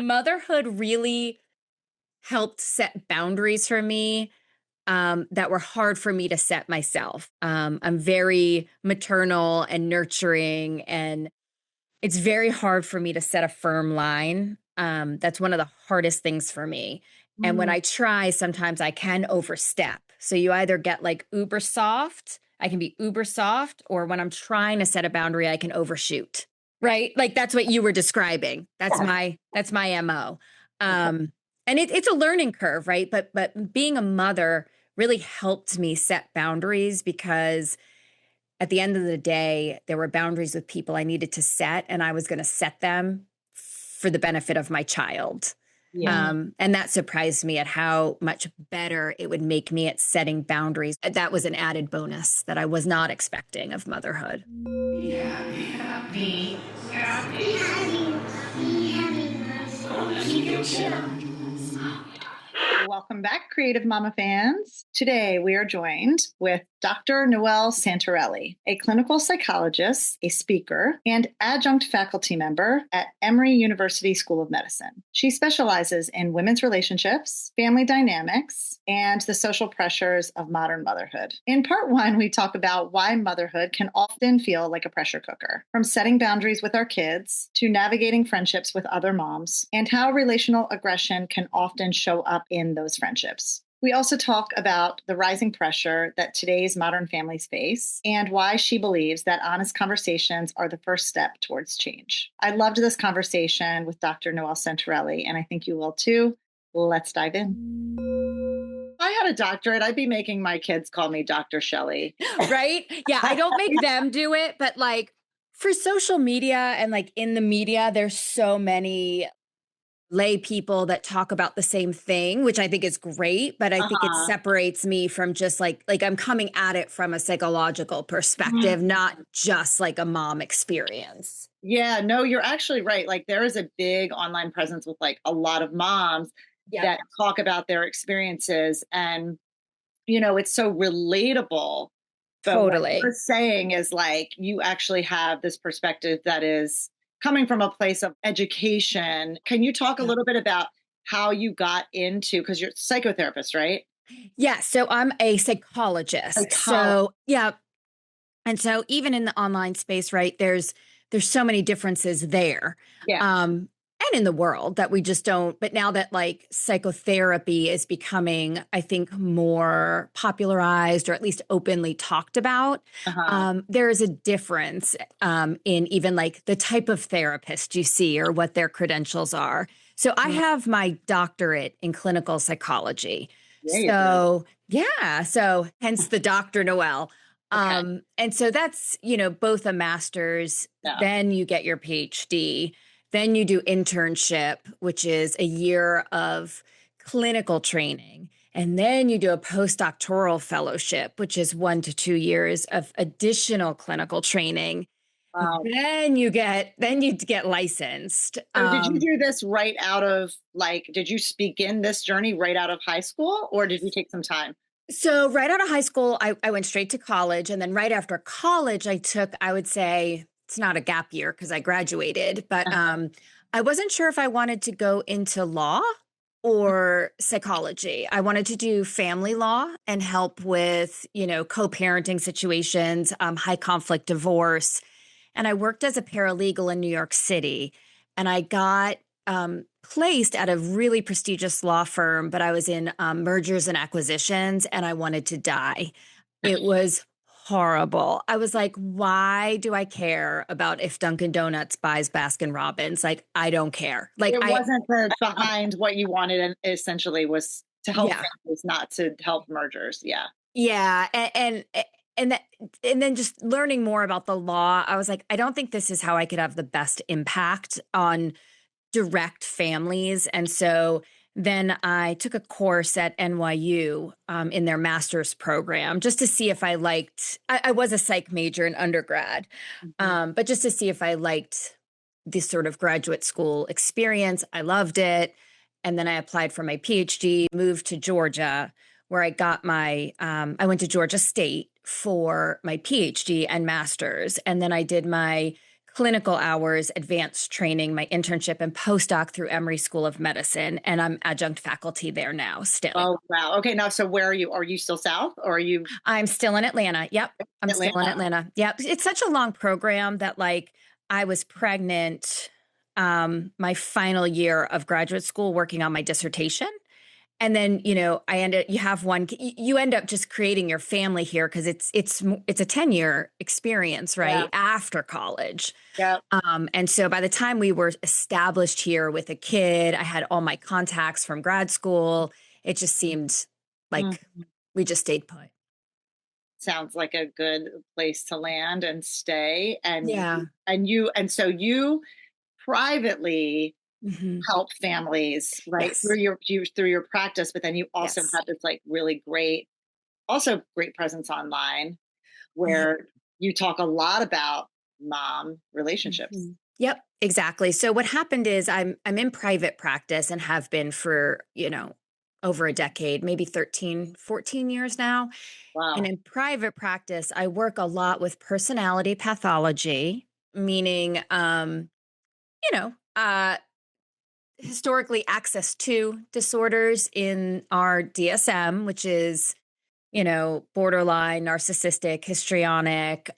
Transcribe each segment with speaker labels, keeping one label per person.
Speaker 1: motherhood really helped set boundaries for me that were hard for me to set myself. I'm very maternal and nurturing, and it's very hard for me to set a firm line. That's one of the hardest things for me. And when
Speaker 2: Mm.
Speaker 1: I try, sometimes I can overstep. So you either get like uber soft, I can be uber soft, or when I'm trying to set a boundary, I can overshoot. Right? Like that's what you were describing. That's my MO. And it's a learning curve, right? But being a mother really helped me set boundaries because at the end of the day, there were boundaries with people I needed to set, and I was going to set them for the benefit of my child.
Speaker 2: Yeah.
Speaker 1: And that surprised me at how much better it would make me at setting boundaries. That was an added bonus that I was not expecting of motherhood.
Speaker 3: Be happy, happy, happy, happy, happy. Gonna keep your chin.
Speaker 2: Welcome back, Creative Mama fans. Today, we are joined with Dr. Noëlle Santorelli, a clinical psychologist, a speaker, and adjunct faculty member at Emory University School of Medicine. She specializes in women's relationships, family dynamics, and the social pressures of modern motherhood. In part one, we talk about why motherhood can often feel like a pressure cooker, from setting boundaries with our kids to navigating friendships with other moms, and how relational aggression can often show up in those friendships. We also talk about the rising pressure that today's modern families face and why she believes that honest conversations are the first step towards change. I loved this conversation with Dr. Noëlle Santorelli, and I think you will too. Let's dive in. If I had a doctorate, I'd be making my kids call me Dr. Shelly.
Speaker 1: Right? Yeah, I don't make them do it, but like for social media and like in the media, there's so many lay people that talk about the same thing, which I think is great, but I think it separates me from just like I'm coming at it from a psychological perspective, not just like a mom experience.
Speaker 2: Yeah, no, you're actually right. Like there is a big online presence with like a lot of moms that talk about their experiences, and it's so relatable. But
Speaker 1: Totally.
Speaker 2: what you're saying is like you actually have this perspective that is coming from a place of education. Can you talk a little bit about how you got into, because you're a psychotherapist, right?
Speaker 1: Yeah. So I'm a psychologist. So yeah. And so even in the online space, right, there's so many differences there.
Speaker 2: Yeah.
Speaker 1: And in the world that we just don't, but now that like psychotherapy is becoming, I think, more popularized or at least openly talked about, there is a difference in even like the type of therapist you see or what their credentials are. So I have my doctorate in clinical psychology. So hence the Dr. Noëlle. And so that's, both a master's, then you get your PhD. Then you do internship, which is a year of clinical training. And then you do a postdoctoral fellowship, which is 1 to 2 years of additional clinical training.
Speaker 2: Wow.
Speaker 1: Then you get licensed.
Speaker 2: So did you do this right out of did you begin this journey right out of high school, or did you take some time?
Speaker 1: So right out of high school, I went straight to college. And then right after college, I took, I would say, it's not a gap year because I graduated, but I wasn't sure if I wanted to go into law or psychology. I wanted to do family law and help with, co-parenting situations, high conflict divorce. And I worked as a paralegal in New York City, and I got placed at a really prestigious law firm, but I was in mergers and acquisitions, and I wanted to die. It was horrible. I was like, why do I care about if Dunkin' Donuts buys Baskin Robbins? Like, I don't care. Like,
Speaker 2: it wasn't behind what you wanted, and essentially was to help families, not to help mergers. Yeah.
Speaker 1: Yeah. And then just learning more about the law, I was like, I don't think this is how I could have the best impact on direct families. And so then I took a course at NYU in their master's program just to see if I liked, I was a psych major in undergrad, but just to see if I liked this sort of graduate school experience. I loved it. And then I applied for my PhD, moved to Georgia, where I got I went to Georgia State for my PhD and master's. And then I did my clinical hours, advanced training, my internship and postdoc through Emory School of Medicine. And I'm adjunct faculty there now still.
Speaker 2: Oh, wow. Okay. Now, so where are you? Are you still South or are you?
Speaker 1: I'm still in Atlanta. Yep. I'm still in Atlanta. Yep. It's such a long program that like I was pregnant my final year of graduate school working on my dissertation. And then, you end up just creating your family here because it's a 10-year experience, right?
Speaker 2: Yeah.
Speaker 1: After college.
Speaker 2: Yeah.
Speaker 1: And so by the time we were established here with a kid, I had all my contacts from grad school. It just seemed like we just stayed put.
Speaker 2: Sounds like a good place to land and stay. And
Speaker 1: yeah.
Speaker 2: So you privately help families, right?
Speaker 1: Yes.
Speaker 2: Through your practice, but then you also
Speaker 1: Yes.
Speaker 2: have this like really great presence online where you talk a lot about mom relationships.
Speaker 1: Yep, exactly. So what happened is I'm in private practice and have been for, over a decade, maybe 13, 14 years now.
Speaker 2: Wow.
Speaker 1: And in private practice, I work a lot with personality pathology, meaning, historically access to disorders in our DSM, which is, borderline, narcissistic, histrionic,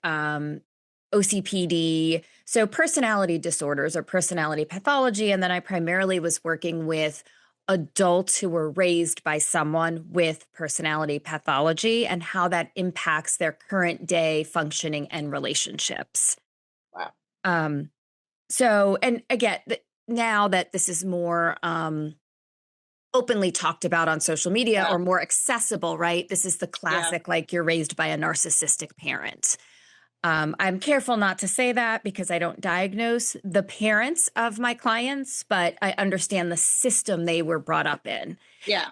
Speaker 1: OCPD. So personality disorders or personality pathology. And then I primarily was working with adults who were raised by someone with personality pathology and how that impacts their current day functioning and relationships.
Speaker 2: Wow.
Speaker 1: So, and again, now that this is more openly talked about on social media or more accessible, right? This is the classic, like you're raised by a narcissistic parent. I'm careful not to say that because I don't diagnose the parents of my clients, but I understand the system they were brought up in.
Speaker 2: Yeah.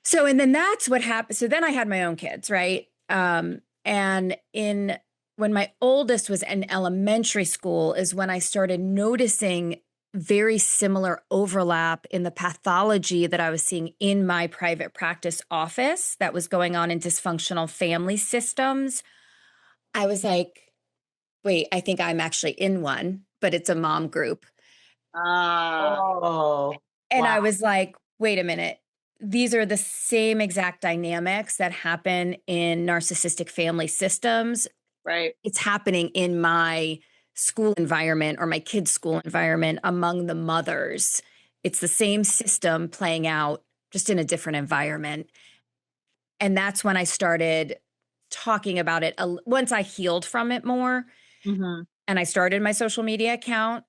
Speaker 1: So, and then that's what happened. So then I had my own kids, right? When my oldest was in elementary school is when I started noticing very similar overlap in the pathology that I was seeing in my private practice office that was going on in dysfunctional family systems. I was like, wait, I think I'm actually in one, but it's a mom group.
Speaker 2: And
Speaker 1: I was like, wait a minute. These are the same exact dynamics that happen in narcissistic family systems.
Speaker 2: Right.
Speaker 1: It's happening in my school environment or my kids' school environment among the mothers. It's the same system playing out just in a different environment. And that's when I started talking about it once I healed from it more. And I started my social media account,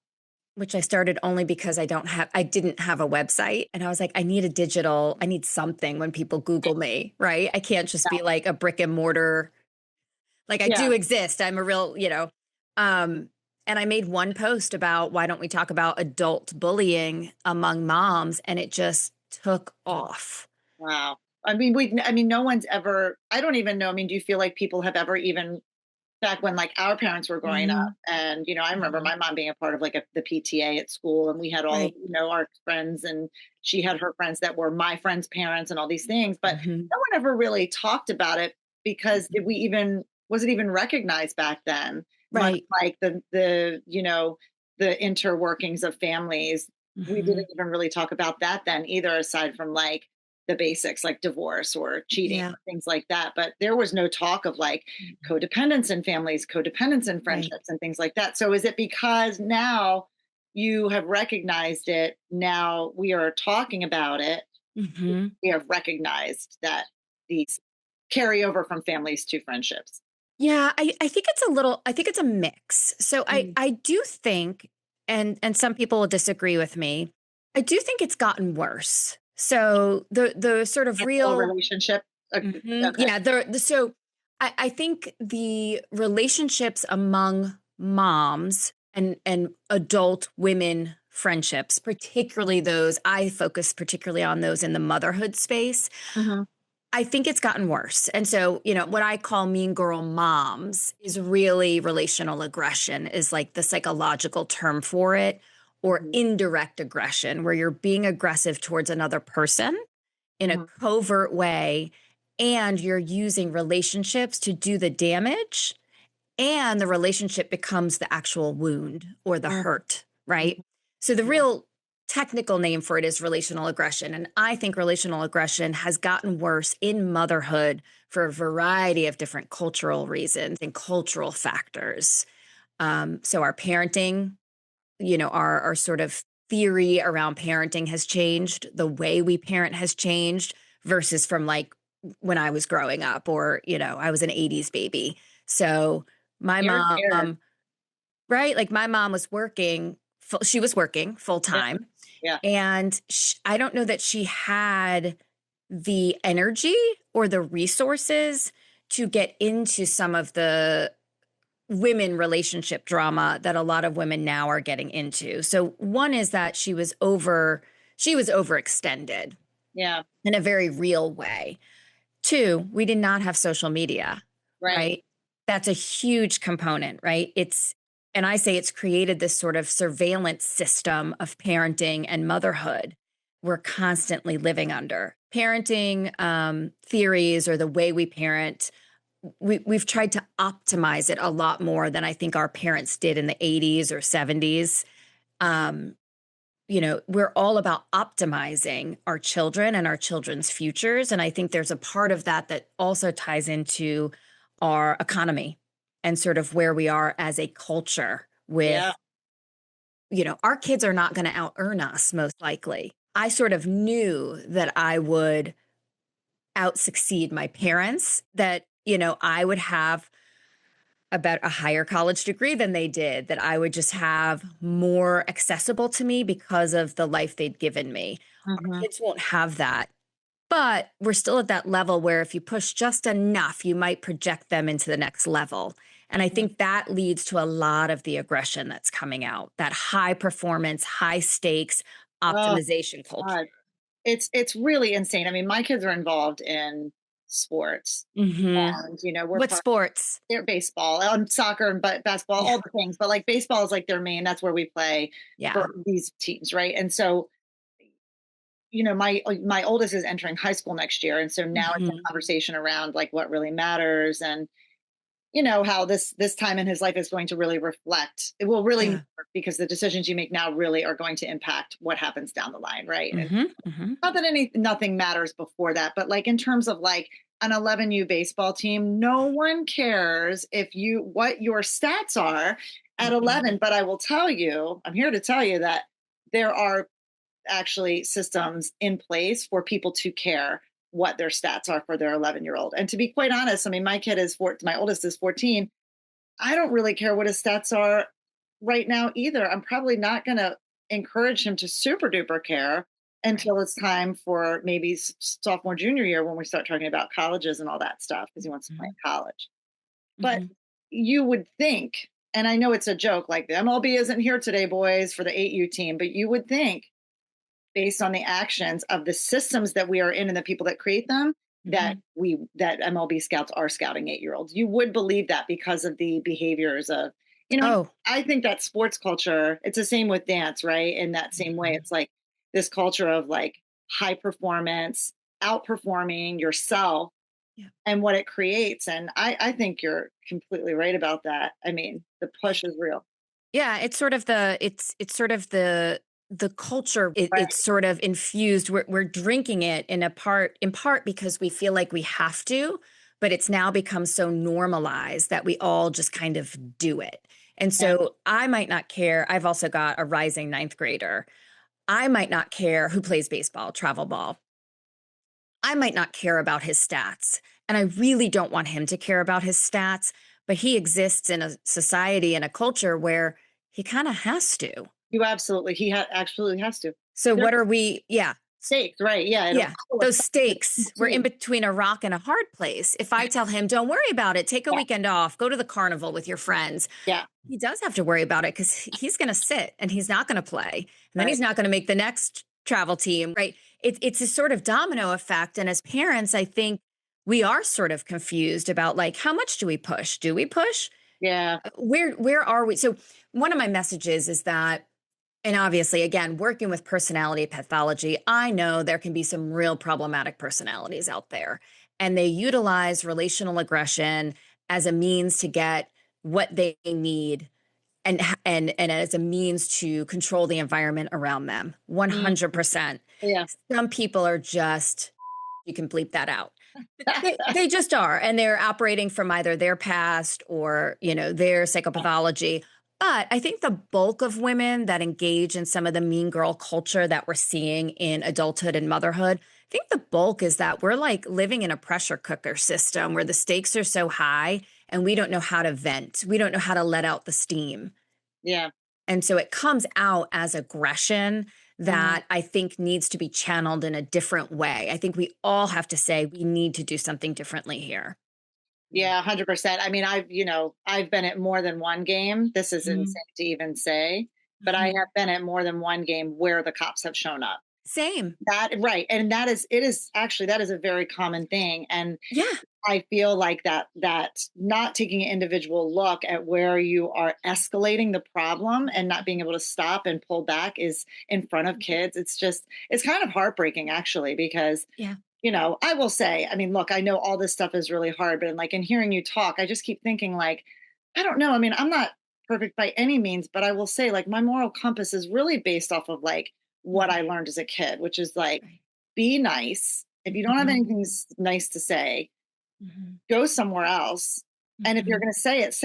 Speaker 1: which I started only because I didn't have a website. And I was like, I need something when people Google me, right? I can't just be like a brick and mortar. Like I do exist. I'm a real, and I made one post about why don't we talk about adult bullying among moms, and it just took off.
Speaker 2: Wow. I mean, no one's ever, I don't even know. I mean, do you feel like people have ever even back when like our parents were growing up and, I remember my mom being a part of like the PTA at school and we had all, our friends and she had her friends that were my friends' parents and all these things, but no one ever really talked about it because was it even recognized back then?
Speaker 1: Right.
Speaker 2: Like the interworkings of families. We didn't even really talk about that then either, aside from like the basics like divorce or cheating, or things like that. But there was no talk of like codependence in families, codependence in friendships and things like that. So is it because now you have recognized it, now we are talking about it, we have recognized that these carry over from families to friendships?
Speaker 1: Yeah, I think it's a mix. So I do think, and some people will disagree with me, I do think it's gotten worse. So the sort of real
Speaker 2: relationship. Okay.
Speaker 1: Yeah. So I think the relationships among moms and adult women friendships, particularly those, I focus particularly on those in the motherhood space. I think it's gotten worse. And so, what I call mean girl moms is really relational aggression is like the psychological term for it, or indirect aggression, where you're being aggressive towards another person in a covert way, and you're using relationships to do the damage and the relationship becomes the actual wound or the hurt, right? So the real technical name for it is relational aggression. And I think relational aggression has gotten worse in motherhood for a variety of different cultural reasons and cultural factors. So our parenting, our sort of theory around parenting has changed. The way we parent has changed versus from like when I was growing up or, I was an 80s baby. So my mom, right? Like my mom was working, she was working full time.
Speaker 2: Yeah.
Speaker 1: And I don't know that she had the energy or the resources to get into some of the women relationship drama that a lot of women now are getting into. So one is that she was overextended.
Speaker 2: Yeah.
Speaker 1: In a very real way. Two, we did not have social media. Right? That's a huge component, right? And I say it's created this sort of surveillance system of parenting and motherhood we're constantly living under. Parenting theories or the way we parent, we've tried to optimize it a lot more than I think our parents did in the 80s or 70s. We're all about optimizing our children and our children's futures. And I think there's a part of that also ties into our economy and sort of where we are as a culture with, our kids are not going to out earn us most likely. I sort of knew that I would out succeed my parents, that, I would have about a higher college degree than they did, that I would just have more accessible to me because of the life they'd given me. Our kids won't have that. But we're still at that level where if you push just enough, you might project them into the next level. And I think that leads to a lot of the aggression that's coming out, that high performance, high stakes optimization culture.
Speaker 2: It's really insane. I mean, my kids are involved in sports. And,
Speaker 1: what sports?
Speaker 2: They're baseball, soccer, but basketball, all the things. But like baseball is like their main. That's where we play for these teams, right? And so, my oldest is entering high school next year, and so now it's a conversation around like what really matters, and how this time in his life is going to really reflect. It will really matter because the decisions you make now really are going to impact what happens down the line, right? Not that nothing matters before that, but like in terms of like an 11U baseball team, no one cares what your stats are at 11. But I will tell you, I'm here to tell you that there are actually systems in place for people to care what their stats are for their 11-year-old. And to be quite honest, I mean, my oldest is 14. I don't really care what his stats are right now either. I'm probably not going to encourage him to super duper care until it's time for maybe sophomore, junior year when we start talking about colleges and all that stuff because he wants to play in college. But you would think, and I know it's a joke, like the MLB isn't here today, boys, for the 8U team, but you would think based on the actions of the systems that we are in and the people that create them, that MLB scouts are scouting 8-year-olds. You would believe that because of the behaviors of, I think that sports culture, it's the same with dance, right? In that same way, it's like this culture of like high performance, outperforming yourself and what it creates. And I think you're completely right about that. I mean, the push is real.
Speaker 1: Yeah, it's sort of the culture, it's sort of infused. We're drinking it in part because we feel like we have to, but it's now become so normalized that we all just kind of do it. And so I might not care. I've also got a rising 9th grader. I might not care who plays baseball, travel ball. I might not care about his stats. And I really don't want him to care about his stats, but he exists in a society and a culture where he kind of has to.
Speaker 2: You absolutely. He absolutely has to.
Speaker 1: So what are we? Yeah.
Speaker 2: Stakes, right? Yeah.
Speaker 1: Those stakes. We're in between a rock and a hard place. If I tell him, don't worry about it, take a weekend off, go to the carnival with your friends.
Speaker 2: Yeah.
Speaker 1: He does have to worry about it because he's going to sit and he's not going to play. And then he's not going to make the next travel team, right? It's a sort of domino effect. And as parents, I think we are sort of confused about like, how much do we push? Do we push?
Speaker 2: Yeah.
Speaker 1: Where are we? So one of my messages is that, and obviously, again, working with personality pathology, I know there can be some real problematic personalities out there, and they utilize relational aggression as a means to get what they need and as a means to control the environment around them. 100%.
Speaker 2: Yeah.
Speaker 1: Some people are just, you can bleep that out. They just are. And they're operating from either their past or, their psychopathology. But I think the bulk of women that engage in some of the mean girl culture that we're seeing in adulthood and motherhood, I think the bulk is that we're like living in a pressure cooker system where the stakes are so high and we don't know how to vent. We don't know how to let out the steam.
Speaker 2: Yeah.
Speaker 1: And so it comes out as aggression that I think needs to be channeled in a different way. I think we all have to say we need to do something differently here.
Speaker 2: Yeah, 100%. I mean, I've been at more than one game. This is insane to even say, but I have been at more than one game where the cops have shown up.
Speaker 1: Same.
Speaker 2: Right. And that is a very common thing. And
Speaker 1: yeah,
Speaker 2: I feel like that not taking an individual look at where you are escalating the problem and not being able to stop and pull back is in front of kids. It's kind of heartbreaking actually, because I will say, I mean, look, I know all this stuff is really hard, but in hearing you talk, I just keep thinking I don't know. I mean, I'm not perfect by any means, but I will say my moral compass is really based off of what I learned as a kid, which is be nice. If you don't have anything nice to say, go somewhere else. And if you're going to say it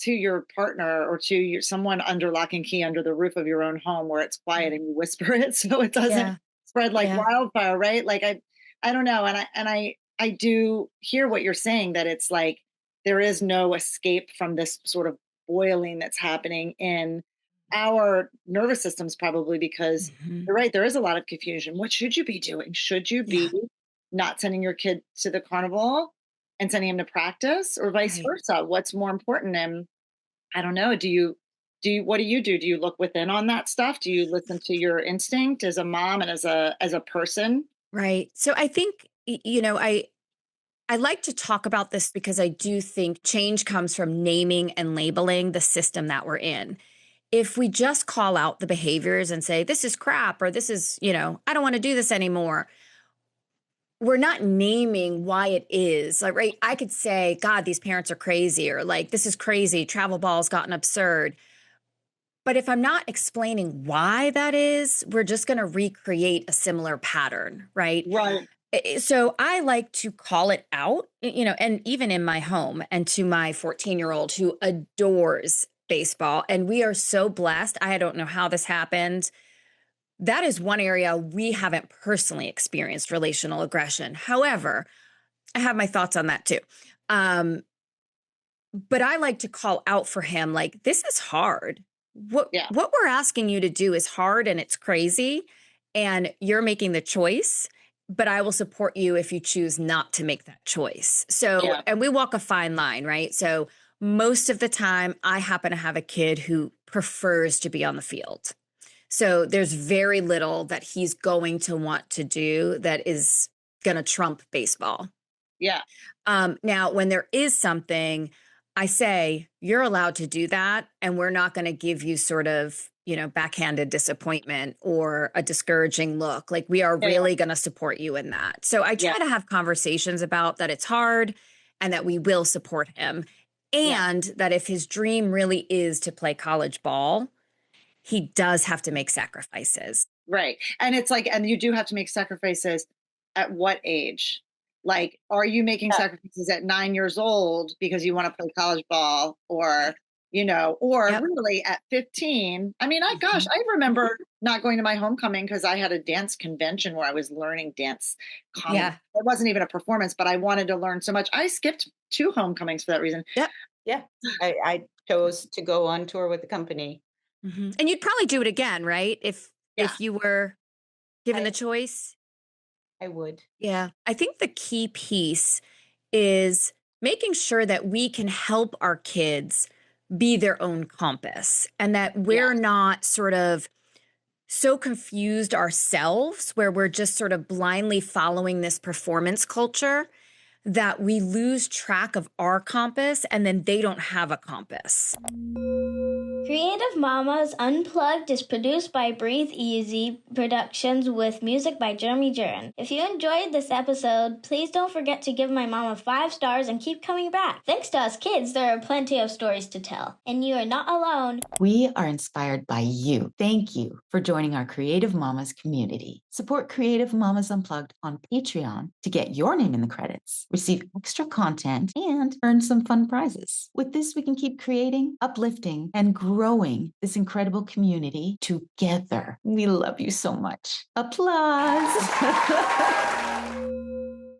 Speaker 2: to your partner or to someone under lock and key under the roof of your own home where it's quiet and you whisper it so it doesn't spread like wildfire, right? I don't know. And I do hear what you're saying, that it's there is no escape from this sort of boiling that's happening in our nervous systems, probably because you're right. There is a lot of confusion. What should you be doing? Should you be not sending your kid to the carnival and sending him to practice, or vice versa? What's more important? And I don't know. What do you do? Do you look within on that stuff? Do you listen to your instinct as a mom and as a person?
Speaker 1: Right. So I think, I like to talk about this because I do think change comes from naming and labeling the system that we're in. If we just call out the behaviors and say, this is crap, or this is, I don't want to do this anymore, we're not naming why it is. Right. I could say, God, these parents are crazy, or this is crazy. Travel ball's gotten absurd. But if I'm not explaining why that is, we're just going to recreate a similar pattern, right?
Speaker 2: Right.
Speaker 1: So I like to call it out, and even in my home, and to my 14-year-old who adores baseball. And we are so blessed. I don't know how this happened. That is one area we haven't personally experienced relational aggression. However, I have my thoughts on that too. But I like to call out for him, this is hard. What we're asking you to do is hard and it's crazy, and you're making the choice, but I will support you if you choose not to make that choice. So, and we walk a fine line, right? So most of the time I happen to have a kid who prefers to be on the field. So there's very little that he's going to want to do that is going to trump baseball.
Speaker 2: Yeah.
Speaker 1: Now, when there is something, I say, you're allowed to do that, and we're not going to give you sort of, backhanded disappointment or a discouraging look. We are really going to support you in that. So I try to have conversations about that it's hard and that we will support him. And that if his dream really is to play college ball, he does have to make sacrifices.
Speaker 2: Right. And it's and you do have to make sacrifices at what age? Are you making sacrifices at 9 years old because you want to play college ball, or, really at 15? I mean, I remember not going to my homecoming because I had a dance convention where I was learning dance. It wasn't even a performance, but I wanted to learn so much. I skipped 2 homecomings for that reason.
Speaker 4: Yeah. I chose to go on tour with the company.
Speaker 1: And you'd probably do it again, right? If you were given the choice.
Speaker 4: I would.
Speaker 1: Yeah. I think the key piece is making sure that we can help our kids be their own compass, and that we're not sort of so confused ourselves where we're just sort of blindly following this performance culture that we lose track of our compass, and then they don't have a compass.
Speaker 5: Creative Mamas Unplugged is produced by Breatheasy Productions with music by Jeremy Jurin. If you enjoyed this episode, please don't forget to give my mama 5 stars and keep coming back. Thanks to us kids, there are plenty of stories to tell, and you are not alone.
Speaker 6: We are inspired by you. Thank you for joining our Creative Mamas community. Support Creative Mamas Unplugged on Patreon to get your name in the credits, receive extra content, and earn some fun prizes. With this, we can keep creating, uplifting, and growing this incredible community together. We love you so much. Applause.